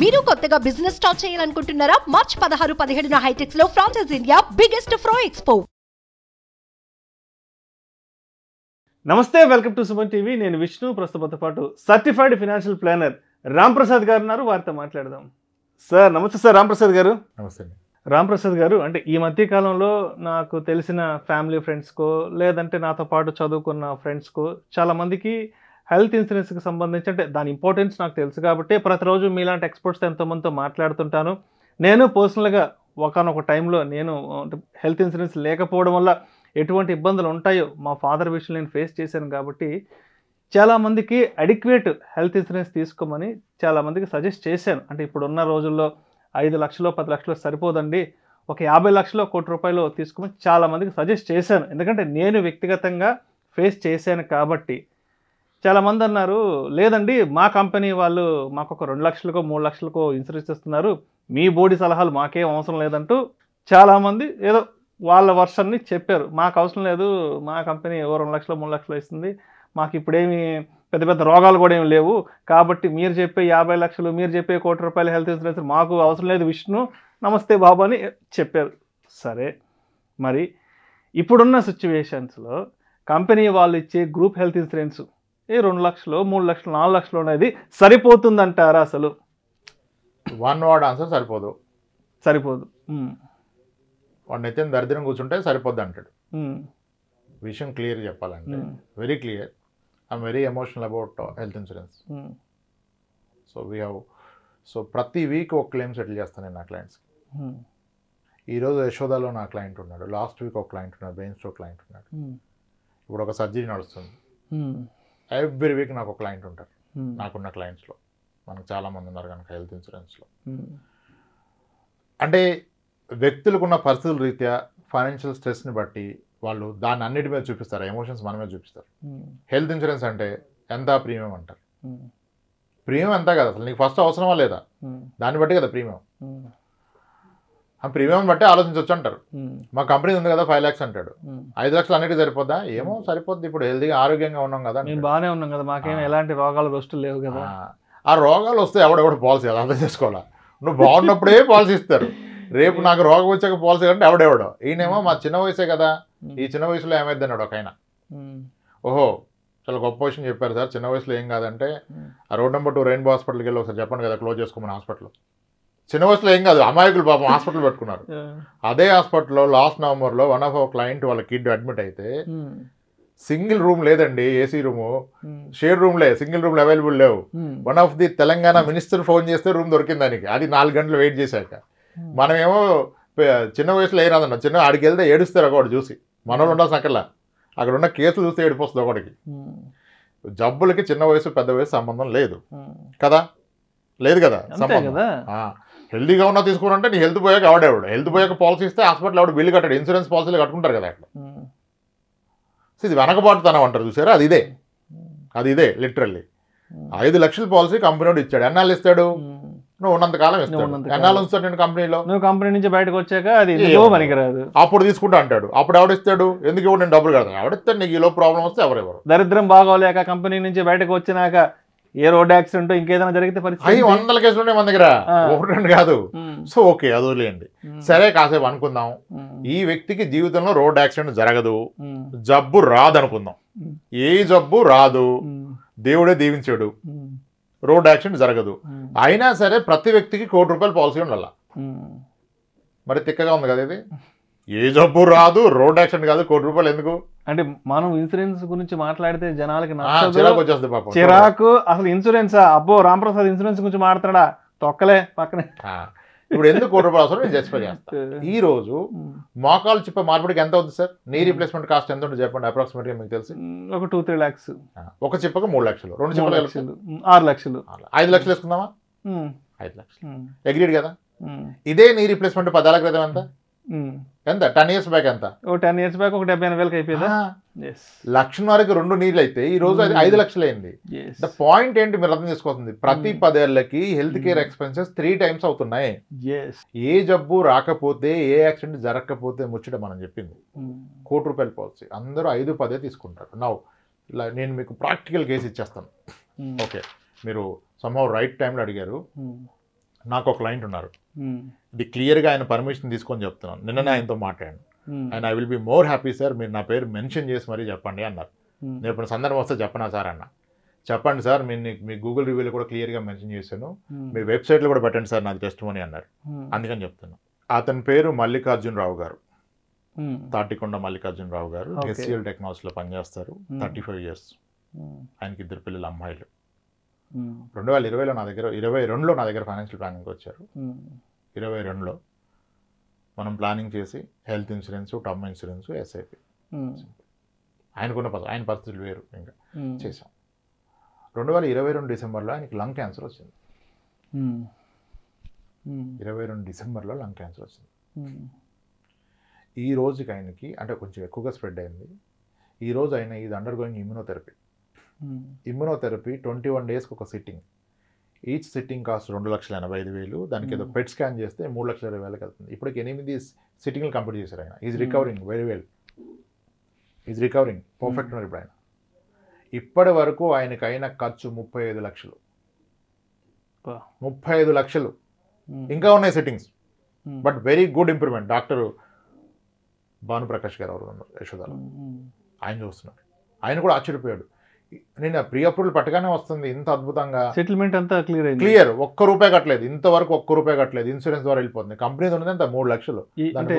మీరు కొత్తగా business start చేయాలనుకుంటున్నారా? మార్చ్ 16-17 హైటెక్స్ లో ఫ్రాన్సెస్ ఇండియా బిగ్గెస్ట్ ఫ్రో ఎక్స్పో. నమస్తే, వెల్కమ్ టు సుమన్ టీవీ. నేను విష్ణు. ప్రస్తుతంతో పాటు certified financial planner Ram Prasad గారు ఉన్నారు. వారితో మాట్లాడదాం. సార్ నమస్తే. సార్ రామ్ ప్రసాద్ గారు. నమస్తే. రామ్ ప్రసాద్ గారు, అంటే ఈ మధ్య కాలంలో నాకు తెలిసిన ఫ్యామిలీ ఫ్రెండ్స్కో లేదంటే నాతో పాటు చదువుకున్న ఫ్రెండ్స్కో చాలామందికి హెల్త్ ఇన్సూరెన్స్కి సంబంధించి, అంటే దాని ఇంపార్టెన్స్ నాకు తెలుసు కాబట్టి ప్రతిరోజు మీలాంటి ఎక్స్పర్ట్స్తో ఎంతోమందితో మాట్లాడుతుంటాను. నేను పర్సనల్గా ఒకనొక టైంలో నేను హెల్త్ ఇన్సూరెన్స్ లేకపోవడం వల్ల ఎటువంటి ఇబ్బందులు ఉంటాయో మా ఫాదర్ విషయంలో నేను ఫేస్ చేశాను కాబట్టి చాలామందికి అడిక్వేట్ హెల్త్ ఇన్సూరెన్స్ తీసుకోమని చాలామందికి సజెస్ట్ చేశాను. అంటే ఇప్పుడున్న రోజుల్లో 5 లక్షలు 10 లక్షలు సరిపోదండి, ఒక 50 లక్షలు ₹1,00,00,000 తీసుకోమని చాలామందికి సజెస్ట్ చేశాను. ఎందుకంటే నేను వ్యక్తిగతంగా ఫేస్ చేశాను కాబట్టి. చాలామంది అన్నారు, లేదండి మా కంపెనీ వాళ్ళు మాకు ఒక 2 లక్షలకో 3 లక్షలకో ఇన్సూరెన్స్ ఇస్తున్నారు, మీ బోర్డు సలహాలు మాకేం అవసరం లేదంటూ చాలామంది ఏదో వాళ్ళ వర్షన్ని చెప్పారు. మాకు అవసరం లేదు, మా కంపెనీ 2 లక్షలు 3 లక్షలు ఇస్తుంది, మాకు ఇప్పుడేమి పెద్ద పెద్ద రోగాలు కూడా ఏమి లేవు, కాబట్టి మీరు చెప్పే 50 లక్షలు, మీరు చెప్పే ₹1,00,00,000 హెల్త్ ఇన్సూరెన్స్ మాకు అవసరం లేదు విష్ణు, నమస్తే బాబు అని చెప్పారు. సరే, మరి ఇప్పుడున్న సిచ్యువేషన్స్లో కంపెనీ వాళ్ళు ఇచ్చే గ్రూప్ హెల్త్ ఇన్సూరెన్స్ 2 లక్షలు 3 లక్షలు 4 లక్షలు అనేది సరిపోతుందంటారా? అసలు వన్ వర్డ్ ఆన్సర్ సరిపోదు. సరిపోదు. వాడిని అయితే దరిద్రం కూర్చుంటే సరిపోద్ది అంటాడు. విషయం క్లియర్ చెప్పాలంటే very clear. I'm very emotional about health insurance. So ప్రతి వీక్ ఒక క్లెయిమ్ సెటిల్ చేస్తాను నేను నా క్లయింట్స్కి. ఈరోజు యశోదాలో నా క్లయింట్ ఉన్నాడు, లాస్ట్ వీక్ ఒక క్లయింట్ ఉన్నాడు, బ్రెయిన్ స్ట్రోక్ క్లయింట్ ఉన్నాడు, ఇప్పుడు ఒక సర్జరీ నడుస్తుంది. ఎవ్రీ వీక్ నాకు ఒక క్లయింట్ ఉంటారు. నాకున్న క్లయింట్స్లో మనకు చాలామంది ఉన్నారు కనుక హెల్త్ ఇన్సూరెన్స్లో. అంటే వ్యక్తులకున్న పరిస్థితుల రీత్యా ఫైనాన్షియల్ స్ట్రెస్ని బట్టి వాళ్ళు దాన్ని అన్నిటి మీద చూపిస్తారు, ఎమోషన్స్ మన మీద చూపిస్తారు. హెల్త్ ఇన్సూరెన్స్ అంటే ఎంత ప్రీమియం అంటారు. ప్రీమియం ఎంత కదా, అసలు నీకు ఫస్ట్ అవసరమా లేదా దాన్ని బట్టి కదా ప్రీమియం. ఆ ప్రీమియం బట్టి ఆలోచించవచ్చు అంటారు. మా కంపెనీ ఉంది కదా 5 lakhs అంటాడు, 5 లక్షలు అన్నిటికీ సరిపోద్దా? ఏమో సరిపోద్ది, ఇప్పుడు హెల్తీగా ఆరోగ్యంగా ఉన్నాం కదా, బాగానే ఉన్నాం కదా, మాకేం ఎలాంటి రోగాలు వస్తువులు లేవు కదా. ఆ రోగాలు వస్తే ఎవడెవడు పాలసీ అది అర్థం చేసుకోవాలా. నువ్వు బాగున్నప్పుడే పాలసీ ఇస్తారు, రేపు నాకు రోగం వచ్చాక పాలసీ అంటే ఎవడెవడో. ఈయనేమో మా చిన్న వయసే కదా, ఈ చిన్న వయసులో ఏమైంది అన్నాడు ఒక ఆయన. ఓహో చాలా గొప్ప విషయం చెప్పారు సార్, చిన్న వయసులో ఏం కాదంటే ఆ రోడ్ నెంబర్ 2 రెయిన్బో హాస్పిటల్కి వెళ్ళి ఒకసారి చెప్పండి కదా, క్లోజ్ చేసుకోమని హాస్పిటల్. చిన్న వయసులో ఏం కాదు, అమాయకులు పాపం హాస్పిటల్ పెట్టుకున్నారు. అదే హాస్పిటల్లో లాస్ట్ నవంబర్లో వన్ ఆఫ్ అవర్ క్లయింట్ వాళ్ళ కిడ్ అడ్మిట్ అయితే సింగిల్ రూమ్ లేదండి, ఏసీ రూము, షేర్ రూమ్లే, సింగిల్ రూమ్లు అవైలబుల్ లేవు. One of the Telangana minister phone చేస్తే రూమ్ దొరికింది దానికి, అది 4 గంటలు వెయిట్ చేశాక. మనమేమో చిన్న వయసులో ఏ రాదన్న, చిన్న ఆడికి వెళ్తే ఏడుస్తారు ఒకటి చూసి, మనోళ్ళు ఉండాల్సిన అక్కర్లా, అక్కడ ఉన్న కేసులు చూస్తే ఏడిపోస్తుంది ఒకటికి. జబ్బులకి చిన్న వయసు పెద్ద వయసు సంబంధం లేదు కదా, లేదు కదా సంబంధం. హెల్తీగా ఉన్నా తీసుకున్నారంటే నీ హెల్త్ పోయాక ఎవడెవడు, హెల్త్ పోయాక పాలసీ ఇస్తే హాస్పిటల్ ఎవడు బిల్లు కట్టాడు, ఇన్సూరెన్స్ పాలసీలు కట్టుకుంటారు కదా అట్లా. సో ఇది వెనకబాటుతనం అంటారు చూసారా, అది ఇదే లిటరల్లీ. 5 లక్షల పాలసీ కంపెనీ ఇచ్చాడు, ఎన్నాళ్ళు ఇస్తాడు? నువ్వు ఉన్నంతకాలం ఇస్తాడు. ఎన్నాళ్ళు ఉంచుతాడు నేను కంపెనీలో? నువ్వు కంపెనీ నుంచి బయటకు వచ్చాక అది పనికిరాదు, అప్పుడు తీసుకుంటా అంటాడు. అప్పుడు ఎవడిస్తాడు? ఎందుకు ఇవ్వడు, నేను డబ్బులు కడతాను, ఎవడిస్తాడు? నీకు ఈలో ప్రాబ్లం వస్తే ఎవరెవరు? దరిద్రం బాగోలేక కంపెనీ నుంచి బయటకు వచ్చినాక ఏ రోడ్ యాక్సిడెంట్ ఇంకేదైనా జరిగితే పరిస్థితి 100 కేసులు ఉన్నాయి మన దగ్గర, 1-2 కాదు. సో ఓకే, అది వదిలేయండి. సరే కాసేపు అనుకుందాం, ఈ వ్యక్తికి జీవితంలో రోడ్ యాక్సిడెంట్ జరగదు, జబ్బు రాదు అనుకుందాం. ఏ జబ్బు రాదు, దేవుడే దీవించాడు, రోడ్ యాక్సిడెంట్ జరగదు. అయినా సరే ప్రతి వ్యక్తికి ₹1,00,00,000 పాలసీ ఉండాల. మరి తిక్కగా ఉంది కదా ఇది. ఏ జబ్బు రాదు, రోడ్ యాక్సిడెంట్ కాదు, ₹1,00,00,000 ఎందుకు? అంటే మనం ఇన్సూరెన్స్ గురించి మాట్లాడితే జనాలకి చిరాకు వచ్చేస్తుంది పాపం. చిరాకు. అసలు ఇన్సూరెన్స్, అబ్బో రాంప్రసాద్ ఇన్సూరెన్స్ గురించి మాట్లాడా, తొక్కలే పక్కనే. ఇప్పుడు ఎందుకు ₹1,00,00,000 అవసరం నేను జస్టిఫై చేస్తాను. ఈ రోజు మోకాలు చిప్ప మార్పిడికి ఎంత అవుతుంది సార్? నీ రీప్లేస్మెంట్ కాస్ట్ ఎంత ఉంటుంది చెప్పండి అప్రాక్సిమేట్గా, మీకు తెలిసి? ఒక 2-3 lakhs. ఒక చిప్పకు 3 లక్షలు, 2 చిప్పలు 6 లక్షలు, 5 లక్షలు వేసుకుందామా? 5 లక్షలు అగ్రీడ్ కదా. ఇదే నీ రీప్లేస్మెంట్ 10 ఏళ్ల క్రితం ఎంత? ఎంత 10 years బ్యాక్ ఎంత? 10 years బ్యాక్ ఒక 70,000 అయిపోయిందా? లక్షన్నరకి 2 నీళ్ళు అయితే ఈ రోజు అది 5 లక్షలు అయింది. ద పాయింట్ ఏంటి మీరు అర్థం చేసుకోవాల్సింది, ప్రతి 10 ఏళ్లకి హెల్త్ కేర్ ఎక్స్పెన్సెస్ 3 times అవుతున్నాయి. ఏ జబ్బు రాకపోతే, ఏ యాక్సిడెంట్ జరగకపోతే ముచ్చట మనం చెప్పింది ₹1,00,00,000 పాలసీ. అందరూ 5-10 తీసుకుంటారు. నౌ నేను మీకు ప్రాక్టికల్ కేసు ఇచ్చేస్తాను. ఓకే, మీరు సమ్హౌ రైట్ టైంలో అడిగారు. నాకు ఒక క్లయింట్ ఉన్నారు, ఇది క్లియర్గా ఆయన పర్మిషన్ తీసుకొని చెప్తున్నాను, నిన్ననే ఆయనతో మాట్లాడాను. And I will be more happy sir, మీరు నా పేరు మెన్షన్ చేసి మరీ చెప్పండి అన్నారు. నేను ఇప్పుడు సందర్భం వస్తే చెప్పనా సార్ అన్న, చెప్పండి సార్, మీ గూగుల్ రివ్యూలో కూడా క్లియర్గా మెన్షన్ చేశాను, మీ వెబ్సైట్లో కూడా పెట్టండి సార్ నాకు టెస్టిమోనీ అన్నారు. అందుకని చెప్తున్నాను. అతని పేరు మల్లికార్జునరావు గారు, తాటికొండ మల్లికార్జునరావు గారు. HCL టెక్నాలజీలో పనిచేస్తారు, 35 years. ఆయనకి 2 పిల్లలు అమ్మాయిలు. 2020లో నా దగ్గర 22లో నా దగ్గర ఫైనాన్షియల్ ప్లానింగ్కి వచ్చారు. 22లో మనం ప్లానింగ్ చేసి health insurance, term insurance, SIP ఆయన పరిస్థితులు వేరు ఇంకా చేసాం. 2022 డిసెంబర్లో ఆయనకి లంగ్ క్యాన్సర్ వచ్చింది. 22 డిసెంబర్లో లంగ్ క్యాన్సర్ వచ్చింది. ఈ రోజుకి ఆయనకి అంటే కొంచెం ఎక్కువగా స్ప్రెడ్ అయింది. ఈ రోజు ఆయన ఇది అండర్ గోయింగ్ ఇమ్యూనోథెరపీ. 21 డేస్కి ఒక సిట్టింగ్. Each sitting cost 2,85,000. దానికి ఏదో పెట్ స్కాన్ చేస్తే 3,20,000 వెళ్తుంది. ఇప్పటికి 8 సిట్టింగ్లు కంప్లీట్ చేశారు ఆయన. Is recovering very well, is recovering perfect ఉన్నారు ఇప్పుడు ఆయన. ఇప్పటి వరకు ఆయనకైన ఖర్చు 35 లక్షలు. 35 లక్షలు. ఇంకా ఉన్నాయి sittings, but very good improvement. Doctor Bhanuprakash గారు ఎవరు ఉన్నారు యశోదాలో, ఆయన చూస్తున్నారు. ఆయన కూడా ఆశ్చర్యపోయాడు. నేను ప్రీ అప్రూవల్ పట్టగానే వస్తుంది ఇంత అద్భుతంగా, సెటిల్మెంట్ అంతా క్లియర్, ₹1 కట్టలేదు, ఇంతవరకు ₹1 కట్టలేదు, ఇన్సూరెన్స్ ద్వారా వెళ్ళిపోతుంది. కంపెనీ ఉన్నది అంత 3 లక్షలు. అంటే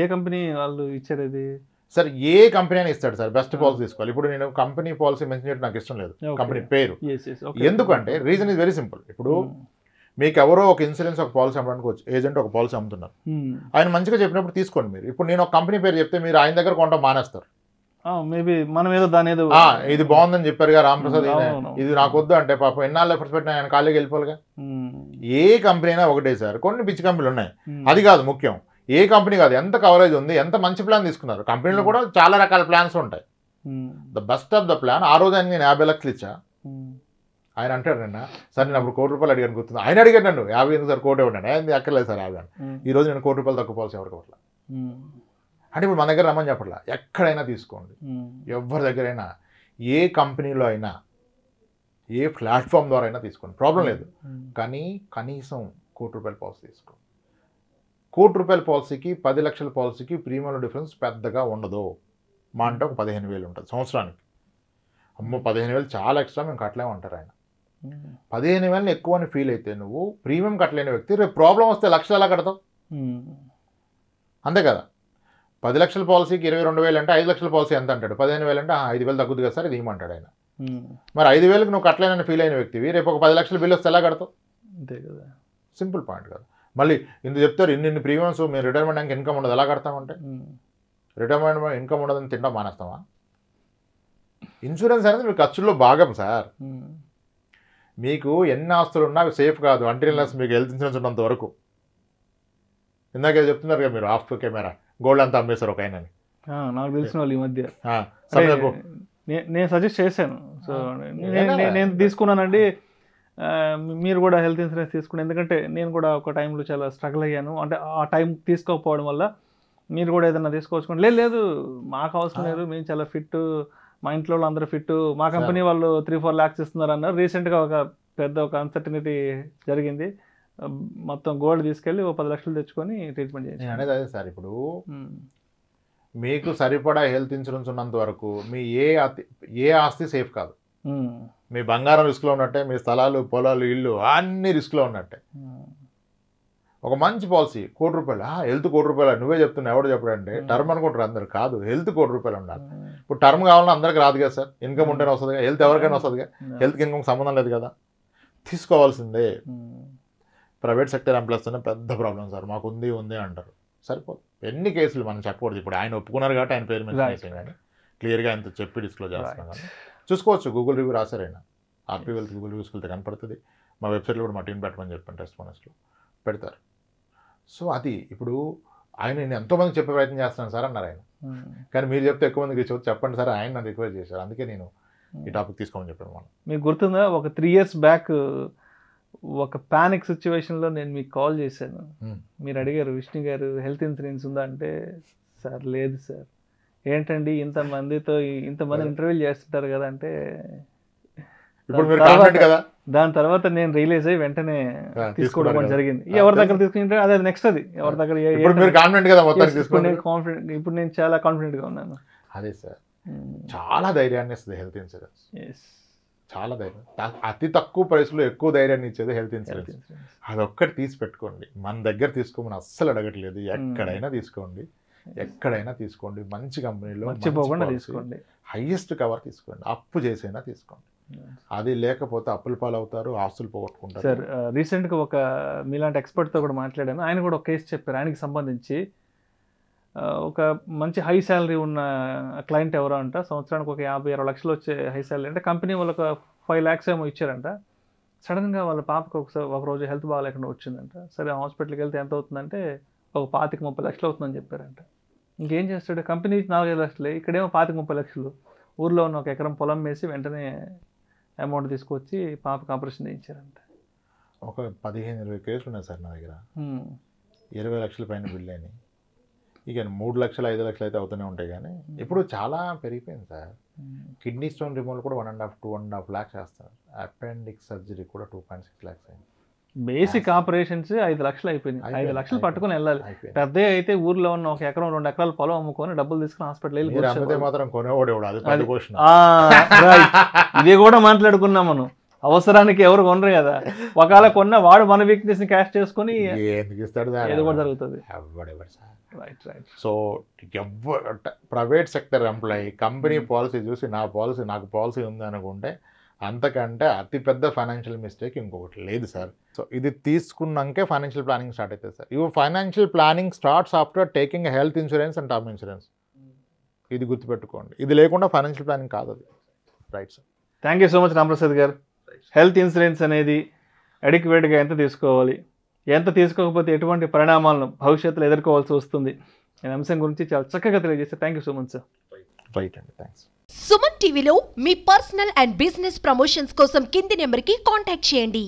ఏ కంపెనీ వాళ్ళు ఇచ్చారు ఇది? సార్ ఏ కంపెనీ అయినా ఇస్తాడు సార్, బెస్ట్ పాలసీ తీసుకోవాలి. ఇప్పుడు నేను కంపెనీ పాలసీ మెన్షన్ చేయడం నాకు ఇష్టం లేదు, కంపెనీ పేరు. ఎందుకంటే రీజన్ ఇస్ వెరీ సింపుల్. ఇప్పుడు మీకు ఎవరో ఒక ఇన్సూరెన్స్ ఒక పాలసీ అమ్మడానికి ఏజెంట్ ఒక పాలసీ అమ్ముతున్నారు, ఆయన మంచిగా చెప్పినప్పుడు తీసుకోండి మీరు. ఇప్పుడు నేను ఒక కంపెనీ పేరు చెప్తే మీరు ఆయన దగ్గర కొంటాం మానేస్తారు. మేబీ మనం ఏదో దాని ఏదో ఇది బాగుందని చెప్పారుగా రామప్రసాద్, ఇది నాకు వద్దు అంటే పాపం ఎన్నాళ్ళు ఎఫర్ట్స్ పెట్టినా ఆయన ఖాళీకి వెళ్ళిపోవాలిగా. ఏ కంపెనీ అయినా ఒకటే సార్, కొన్ని పిచ్చి కంపెనీలు ఉన్నాయి, అది కాదు ముఖ్యం. ఏ కంపెనీ కాదు, ఎంత కవరేజ్ ఉంది, ఎంత మంచి ప్లాన్ తీసుకున్నారు. కంపెనీలో కూడా చాలా రకాల ప్లాన్స్ ఉంటాయి. The best of the plan. ఆ రోజు ఆయన నేను 50 లక్షలు ఇచ్చా. ఆయన అంటాడు నిన్న, సార్ నేను అప్పుడు ₹1 అడిగాను గుర్తుంది. ఆయన అడిగాడు నన్ను 50 ఎందుకు సార్, 1 ఇవ్వండి. ఏంది అక్కర్లేదు సార్ 50. ఈ రోజు నేను ₹1 తక్కువ పాలసీ ఎవరికి అట్లా అంటే ఇప్పుడు మన దగ్గర రమ్మని చెప్పట్లా, ఎక్కడైనా తీసుకోండి, ఎవరి దగ్గరైనా, ఏ కంపెనీలో అయినా, ఏ ప్లాట్ఫామ్ ద్వారా అయినా తీసుకోండి, ప్రాబ్లం లేదు. కానీ కనీసం ₹1 పాలసీ తీసుకోండి. ₹1 పాలసీకి 10 లక్షల పాలసీకి ప్రీమియంలో డిఫరెన్స్ పెద్దగా ఉండదు. మా అంటే ఒక 15,000 ఉంటుంది సంవత్సరానికి. అమ్మో 15,000 చాలా ఎక్స్ట్రా, మేము కట్టలేమంటారు ఆయన. 15,000 ఎక్కువ అని ఫీల్ అయితే నువ్వు ప్రీమియం కట్టలేని వ్యక్తి, రేపు ప్రాబ్లం వస్తే లక్షలు ఎలా కడతావు? అంతే కదా. 10 లక్షల పాలసీకి 22,000 అంటే 5 లక్షల పాలసీ ఎంత అంటాడు? 15,000 అంటే 5,000 తగ్గుద్ది కదా సార్, ఇది ఇవ్వమంటాడు ఆయన. మరి 5,000కి నువ్వు కట్టలేనని ఫీల్ అయిన వ్యక్తివి రేపు ఒక 10 లక్షల బిల్లు వస్తే ఎలా కడతావు? అంతే కదా, సింపుల్ పాయింట్ కదా. మళ్ళీ ఇందుకు చెప్తారు ఇన్ని ప్రీమియమ్స్, మేము రిటైర్మెంట్ ఇంకా ఇన్కమ్ ఉండదు, ఎలా కడతామంటే రిటైర్మెంట్ ఇన్కమ్ ఉండదని తింటాం మానేస్తామా? ఇన్సూరెన్స్ అనేది మీ ఖర్చుల్లో భాగం సార్. మీకు ఎన్ని ఆస్తులు ఉన్నా అవి సేఫ్ కాదు అంటిల్ మీకు హెల్త్ ఇన్సూరెన్స్ ఉన్నంత వరకు. ఇందాక చెప్తున్నారు కదా మీరు, ఆఫ్ కెమెరా గోల్డ్ అంతా అమ్మేశారు ఒక ఆయనని, నాకు తెలిసిన వాళ్ళు ఈ మధ్య. నేను సజెస్ట్ చేశాను, సో నేను తీసుకున్నానండి, మీరు కూడా హెల్త్ ఇన్సూరెన్స్ తీసుకుని. ఎందుకంటే నేను కూడా ఒక టైంలో చాలా స్ట్రగుల్ అయ్యాను, అంటే ఆ టైం తీసుకోకపోవడం వల్ల. మీరు కూడా ఏదైనా తీసుకోవచ్చు. లేదు మాకు అవసరం లేదు, మేము చాలా ఫిట్, మా ఇంట్లో వాళ్ళు అందరూ ఫిట్, మా కంపెనీ వాళ్ళు 3-4 lakhs ఇస్తున్నారు అన్నారు. రీసెంట్గా ఒక అన్సర్టనిటీ జరిగింది, మొత్తం గోల్డ్ తీసుకెళ్ళి 10 లక్షలు తెచ్చుకొని ట్రీట్మెంట్ చేయాలి. నేను అనేది అదే సార్, ఇప్పుడు మీకు సరిపడా హెల్త్ ఇన్సూరెన్స్ ఉన్నంత వరకు మీ ఏ ఆస్తి సేఫ్ కాదు. మీ బంగారం రిస్క్లో ఉన్నట్టే, మీ స్థలాలు, పొలాలు, ఇల్లు అన్ని రిస్క్లో ఉన్నట్టే. ఒక మంచి పాలసీ ₹1,00,000, హెల్త్ ₹1,00,000 నువ్వే చెప్తున్నావు, ఎవడు చెప్పడంటే టర్మ్ అనుకుంటారు అందరు, కాదు హెల్త్ ₹1,00,000 ఉండాలి. ఇప్పుడు టర్మ్ కావాలన్నా అందరికి రాదు కదా సార్, ఇన్కమ్ ఉంటేనే వస్తుందిగా, హెల్త్ ఎవరికైనా వస్తుందిగా, హెల్త్కి ఇన్కమ్ సంబంధం లేదు కదా, తీసుకోవాల్సిందే. ప్రైవేట్ సెక్టర్ ఎంప్లాయీస్తోనే పెద్ద ప్రాబ్లం సార్, మాకు ఉంది అంటారు, సరిపోదు. ఎన్ని కేసులు మనం చెప్పకూడదు. ఇప్పుడు ఆయన ఒప్పుకున్నారు కాబట్టి ఆయన పేరు మీద చేసాం, కానీ క్లియర్గా ఆయనతో చెప్పి డిస్క్లోజ్ చేస్తున్నాం. కానీ చూసుకోవచ్చు, గూగుల్ రివ్యూ రాశారు ఆయన, ఆర్పీ వెల్త్ గూగుల్ రివ్యూస్కి వెళ్తే కనపడుతుంది. మా వెబ్సైట్లో కూడా మా టీం పెట్టమని చెప్పాను, టెస్టిమోనీస్లో పెడతారు. సో అది ఇప్పుడు ఆయన నేను ఎంతోమందికి చెప్పే ప్రయత్నం చేస్తున్నాను సార్ అన్నారు ఆయన, కానీ మీరు చెప్తే ఎక్కువ మందికి చెప్పండి సార్, ఆయన నన్ను రిక్వెస్ట్ చేశారు, అందుకే నేను ఈ టాపిక్ తీసుకోమని చెప్పాను. మనం మీకు గుర్తుందా, ఒక 3 years బ్యాక్ ఒక పానిక్ సిచ్యువేషన్లో నేను మీకు కాల్ చేశాను, మీరు అడిగారు విష్ణు గారు హెల్త్ ఇన్సూరెన్స్ ఉందా అంటే, సార్ లేదు సార్, ఏంటండి ఇంతమంది ఇంటర్వ్యూలు చేస్తుంటారు కదా అంటే, ఇప్పుడు మీరు కాన్ఫిడెంట్ కదా, దాని తర్వాత నేను రియలైజ్ అయ్యి వెంటనే తీసుకోవడం జరిగింది. ఎవరి దగ్గర తీసుకుంటే అదే నెక్స్ట్, అది ఎవరి దగ్గర కాన్ఫిడెంట్ కదా మొత్తం కాన్ఫిడెంట్, ఇప్పుడు నేను చాలా కాన్ఫిడెంట్ గా ఉన్నాను. అదే సార్, చాలా ధైర్యాన్ని ఇస్తుంది హెల్త్ ఇన్సూరెన్స్. చాలా ధైర్యం, అతి తక్కువ ప్రైస్లో ఎక్కువ ధైర్యాన్ని ఇచ్చేది హెల్త్ ఇన్సూరెన్స్. అదొక్కటి తీసి పెట్టుకోండి. మన దగ్గర తీసుకోమని అస్సలు అడగట్లేదు, ఎక్కడైనా తీసుకోండి, ఎక్కడైనా తీసుకోండి, మంచి కంపెనీలో తీసుకోండి, హైయెస్ట్ కవర్ తీసుకోండి, అప్పు చేసైనా తీసుకోండి. అది లేకపోతే అప్పుల పాలవుతారు, ఆస్తులు పోగొట్టుకుంటారు. సార్ రీసెంట్గా ఒక మీలాంటి ఎక్స్పర్ట్తో కూడా మాట్లాడాను. ఆయన కూడా ఒక కేసు చెప్పారు. ఆయనకి సంబంధించి ఒక మంచి హై శాలరీ ఉన్న క్లయింట్ ఎవరో అంట, సంవత్సరానికి ఒక 50-60 లక్షలు వచ్చే హై శాలరీ అంటే, కంపెనీ వాళ్ళకి 5 lakhs ఏమో ఇచ్చారంట. సడన్గా వాళ్ళ పాపకు ఒక రోజు హెల్త్ బాగాలేకుండా వచ్చిందంట. సరే హాస్పిటల్కి వెళ్తే ఎంత అవుతుందంటే ఒక 25-30 లక్షలు అవుతుందని చెప్పారంట. ఇంకేం చేస్తాడు, కంపెనీ 4-5 లక్షలే, ఇక్కడేమో 25-30 లక్షలు. ఊర్లో ఉన్న ఒక ఎకరం పొలం వేసి వెంటనే అమౌంట్ తీసుకొచ్చి పాపకు ఆపరేషన్ చేయించారంట. ఒక 15-20 కేసులు ఉన్నాయి సార్ నా దగ్గర. 20 లక్షల పైన బిల్ అయినాయి. ఇక 3 లక్షలు 5 లక్షలు అయితే అవుతూనే ఉంటాయి. కానీ ఇప్పుడు చాలా పెరిగిపోయింది సార్. కిడ్నీ స్టోన్ రిమూవల్ కూడా 1.5-2.5 lakhs చేస్తారు. అపెండిక్స్ సర్జరీ కూడా 2.6 lakhs అయింది. బేసిక్ ఆపరేషన్స్ 5 లక్షలు అయిపోయినాయి. 5 లక్షలు పట్టుకుని వెళ్ళాలి. పెద్ద అయితే ఊర్లో ఉన్న 1 ఎకరం 2 ఎకరాల పొలం అమ్ముకొని డబ్బులు తీసుకుని హాస్పిటల్ వెళ్ళి మాత్రం కొనేవాడు. ఇది కూడా మాట్లాడుకున్నాం మనం. అవసరానికి ఎవరు కొనరు కదా, ఒకవేళ కొన్న వాడు మన వీక్నెస్ ని క్యాష్ చేసుకుని ఎందుకు ఇస్తాడు, ఏదో కూడా జరుగుతుంది. So private sector employee company policy చూసి నాకు పాలసీ ఉంది అనుకుంటే అంతకంటే అతిపెద్ద ఫైనాన్షియల్ మిస్టేక్ ఇంకొకటి లేదు సార్. సో ఇది తీసుకున్నాకే ఫైనాన్షియల్ ప్లానింగ్ స్టార్ట్ అవుతుంది సార్. ఇవి financial planning starts after taking health insurance and term insurance. ఇది గుర్తుపెట్టుకోండి. ఇది లేకుండా ఫైనాన్షియల్ ప్లానింగ్ కాదు అది. Right sir. Thank you so much Ramprasad గారు. హెల్త్ ఇన్సూరెన్స్ అనేది అడిక్వేట్గా ఎంత తీసుకోవాలి, ఎంత తీసుకోకపోతే ఎటువంటి పరిణామాలను భవిష్యత్తులో ఎదుర్కోవాల్సి వస్తుంది అనే అంశం గురించి చాలా చక్కగా తెలియజేస్తారు. Thank you so much sir. Right అండి, థ్యాంక్స్. సుమన్ టీవీలో మీ పర్సనల్ అండ్ బిజినెస్ ప్రమోషన్స్ కోసం కింది నెంబర్కి కాంటాక్ట్ చేయండి.